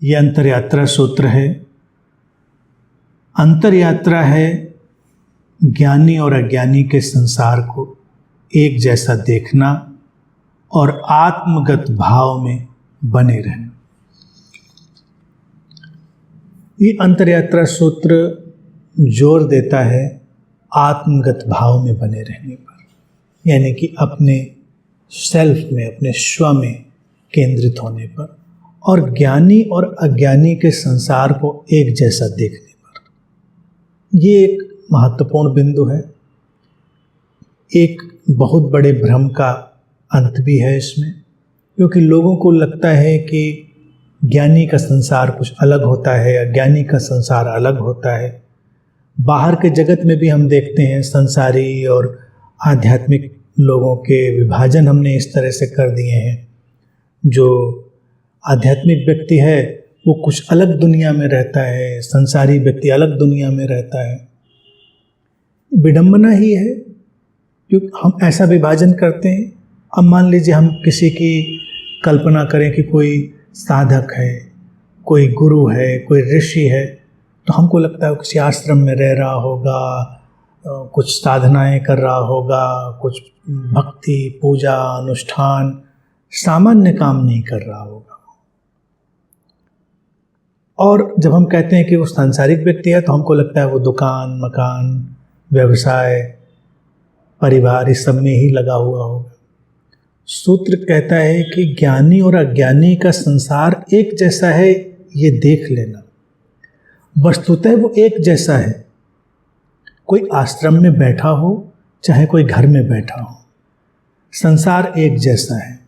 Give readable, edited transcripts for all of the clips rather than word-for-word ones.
ये अंतरयात्रा सूत्र है। अंतरयात्रा है ज्ञानी और अज्ञानी के संसार को एक जैसा देखना और आत्मगत भाव में बने रहना। ये अंतरयात्रा सूत्र जोर देता है आत्मगत भाव में बने रहने पर, यानी कि अपने सेल्फ में, अपने स्व में केंद्रित होने पर और ज्ञानी और अज्ञानी के संसार को एक जैसा देखने पर। ये एक महत्वपूर्ण बिंदु है, एक बहुत बड़े भ्रम का अंत भी है इसमें, क्योंकि लोगों को लगता है कि ज्ञानी का संसार कुछ अलग होता है, अज्ञानी का संसार अलग होता है। बाहर के जगत में भी हम देखते हैं संसारी और आध्यात्मिक लोगों के विभाजन हमने इस तरह से कर दिए हैं। जो आध्यात्मिक व्यक्ति है वो कुछ अलग दुनिया में रहता है, संसारी व्यक्ति अलग दुनिया में रहता है। विडंबना ही है क्योंकि हम ऐसा विभाजन करते हैं। अब मान लीजिए हम किसी की कल्पना करें कि कोई साधक है, कोई गुरु है, कोई ऋषि है, तो हमको लगता है किसी आश्रम में रह रहा होगा, कुछ साधनाएं कर रहा होगा, कुछ भक्ति पूजा अनुष्ठान सामान्य काम नहीं कर रहा होगा। और जब हम कहते हैं कि वो सांसारिक व्यक्ति है तो हमको लगता है वो दुकान मकान व्यवसाय परिवार इस सब में ही लगा हुआ होगा। सूत्र कहता है कि ज्ञानी और अज्ञानी का संसार एक जैसा है, ये देख लेना। वस्तुतः वो एक जैसा है। कोई आश्रम में बैठा हो चाहे कोई घर में बैठा हो, संसार एक जैसा है।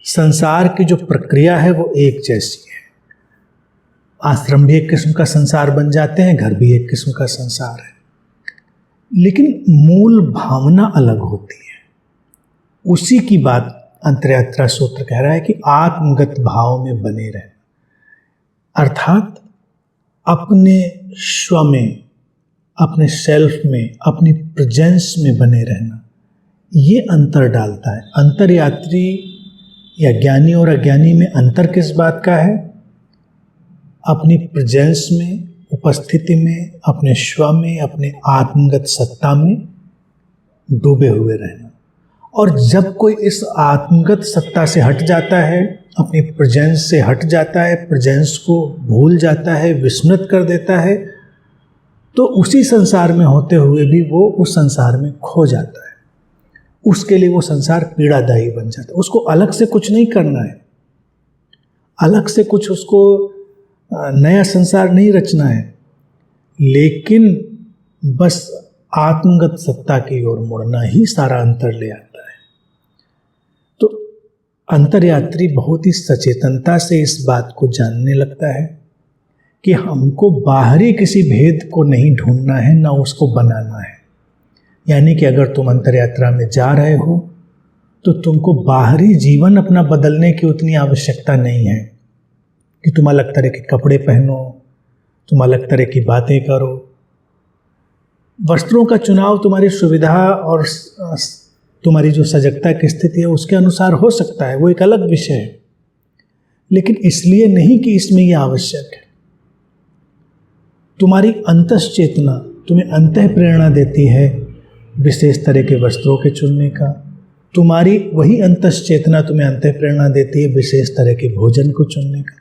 संसार की जो प्रक्रिया है वो एक जैसी है। आश्रम भी एक किस्म का संसार बन जाते हैं, घर भी एक किस्म का संसार है, लेकिन मूल भावना अलग होती है। उसी की बात अंतरयात्रा सूत्र कह रहा है कि आत्मगत भाव में बने रहना, अर्थात अपने स्व में, अपने सेल्फ में, अपनी प्रेजेंस में बने रहना। ये अंतर डालता है। अंतरयात्री या ज्ञानी और अज्ञानी में अंतर किस बात का है? अपनी प्रेजेंस में, उपस्थिति में, अपने स्व में, अपने आत्मगत सत्ता में डूबे हुए रहना। और जब कोई इस आत्मगत सत्ता से हट जाता है, अपनी प्रेजेंस से हट जाता है, प्रेजेंस को भूल जाता है, विस्मृत कर देता है, तो उसी संसार में होते हुए भी वो उस संसार में खो जाता है। उसके लिए वो संसार पीड़ादायी बन जाता है। उसको अलग से कुछ नहीं करना है, अलग से कुछ उसको नया संसार नहीं रचना है, लेकिन बस आत्मगत सत्ता की ओर मुड़ना ही सारा अंतर ले आता है। तो अंतरयात्री बहुत ही सचेतनता से इस बात को जानने लगता है कि हमको बाहरी किसी भेद को नहीं ढूंढना है, ना उसको बनाना है। यानी कि अगर तुम अंतरयात्रा में जा रहे हो तो तुमको बाहरी जीवन अपना बदलने की उतनी आवश्यकता नहीं है कि तुम अलग तरह के कपड़े पहनो, तुम अलग तरह की बातें करो। वस्त्रों का चुनाव तुम्हारी सुविधा और तुम्हारी जो सजगता की स्थिति है उसके अनुसार हो सकता है, वो एक अलग विषय है, लेकिन इसलिए नहीं कि इसमें यह आवश्यक है। तुम्हारी अंतश्चेतना तुम्हें अंतः प्रेरणा देती है विशेष तरह के वस्त्रों के चुनने का। तुम्हारी वही अंतश्चेतना तुम्हें अंतः प्रेरणा देती है विशेष तरह के भोजन को चुनने का।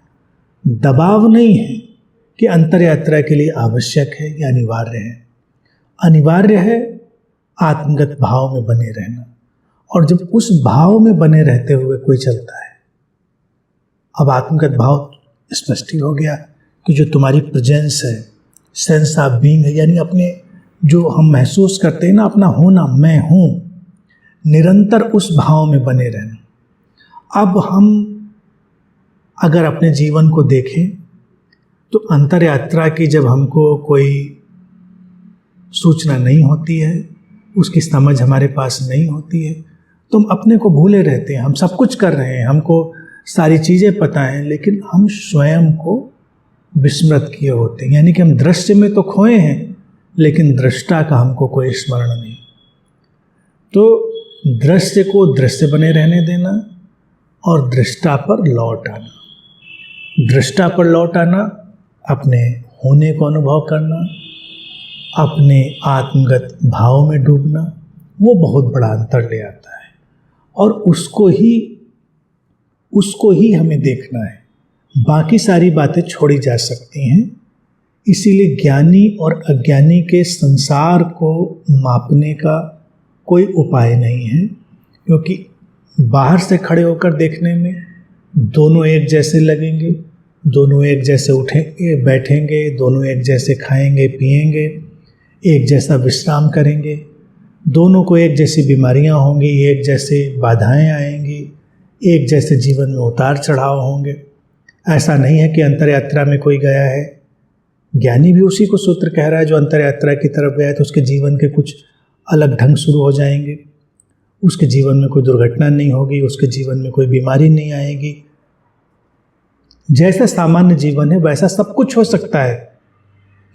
दबाव नहीं है कि अंतरयात्रा के लिए आवश्यक है या अनिवार्य है। अनिवार्य है आत्मगत भाव में बने रहना। और जब उस भाव में बने रहते हुए कोई चलता है, अब आत्मगत भाव स्पष्ट ही हो गया कि जो तुम्हारी प्रेजेंस है, सेंस ऑफ बीइंग है, यानी अपने जो हम महसूस करते हैं ना, अपना होना, मैं हूँ, निरंतर उस भाव में बने रहना। अब हम अगर अपने जीवन को देखें तो अंतरयात्रा की जब हमको कोई सूचना नहीं होती है, उसकी समझ हमारे पास नहीं होती है, तो हम अपने को भूले रहते हैं। हम सब कुछ कर रहे हैं, हमको सारी चीज़ें पता हैं, लेकिन हम स्वयं को विस्मृत किए होते हैं। यानी कि हम दृश्य में तो खोए हैं, लेकिन दृष्टा का हमको कोई स्मरण नहीं। तो दृश्य को दृश्य बने रहने देना और दृष्टा पर लौट आना, दृष्टा पर लौट आना, अपने होने को अनुभव करना, अपने आत्मगत भाव में डूबना, वो बहुत बड़ा अंतर ले आता है और उसको ही हमें देखना है। बाकी सारी बातें छोड़ी जा सकती हैं। इसीलिए ज्ञानी और अज्ञानी के संसार को मापने का कोई उपाय नहीं है, क्योंकि बाहर से खड़े होकर देखने में दोनों एक जैसे लगेंगे, दोनों एक जैसे उठेंगे बैठेंगे, दोनों एक जैसे खाएंगे पिएंगे, एक जैसा विश्राम करेंगे, दोनों को एक जैसी बीमारियां होंगी, एक जैसे बाधाएं आएंगी, एक जैसे जीवन में उतार चढ़ाव होंगे। ऐसा नहीं है कि अंतर यात्रा में कोई गया है। ज्ञानी भी उसी को सूत्र कह रहा है, जो अंतर यात्रा की तरफ गया है तो उसके जीवन के कुछ अलग ढंग शुरू हो जाएंगे। उसके जीवन में कोई दुर्घटना नहीं होगी, उसके जीवन में कोई बीमारी नहीं आएगी। जैसा सामान्य जीवन है वैसा सब कुछ हो सकता है,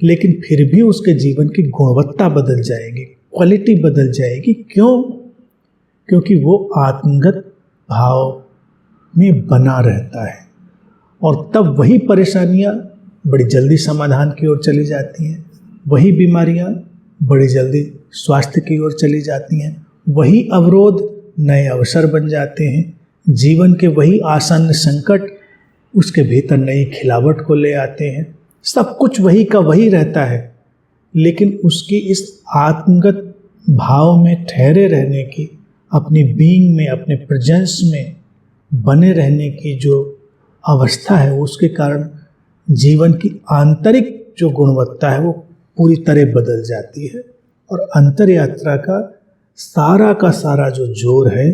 लेकिन फिर भी उसके जीवन की गुणवत्ता बदल जाएगी, क्वालिटी बदल जाएगी। क्यों? क्योंकि वो आत्मगत भाव में बना रहता है और तब वही परेशानियां बड़ी जल्दी समाधान की ओर चली जाती हैं, वही बीमारियां बड़ी जल्दी स्वास्थ्य की ओर चली जाती हैं, वही अवरोध नए अवसर बन जाते हैं, जीवन के वही आसन्न संकट उसके भीतर नई खिलावट को ले आते हैं। सब कुछ वही का वही रहता है, लेकिन उसकी इस आत्मगत भाव में ठहरे रहने की, अपनी बीइंग में, अपने प्रेजेंस में बने रहने की जो अवस्था है, उसके कारण जीवन की आंतरिक जो गुणवत्ता है वो पूरी तरह बदल जाती है। और अंतर यात्रा का सारा जो जोर है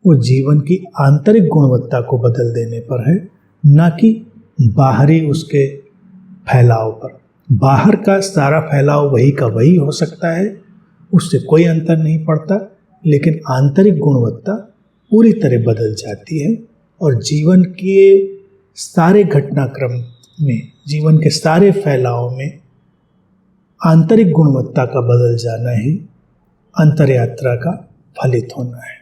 वो जीवन की आंतरिक गुणवत्ता को बदल देने पर है, ना कि बाहरी उसके फैलाव पर। बाहर का सारा फैलाव वही का वही हो सकता है, उससे कोई अंतर नहीं पड़ता, लेकिन आंतरिक गुणवत्ता पूरी तरह बदल जाती है और जीवन के सारे घटनाक्रम में, जीवन के सारे फैलाव में आंतरिक गुणवत्ता का बदल जाना ही अंतर यात्रा का फलित होना है।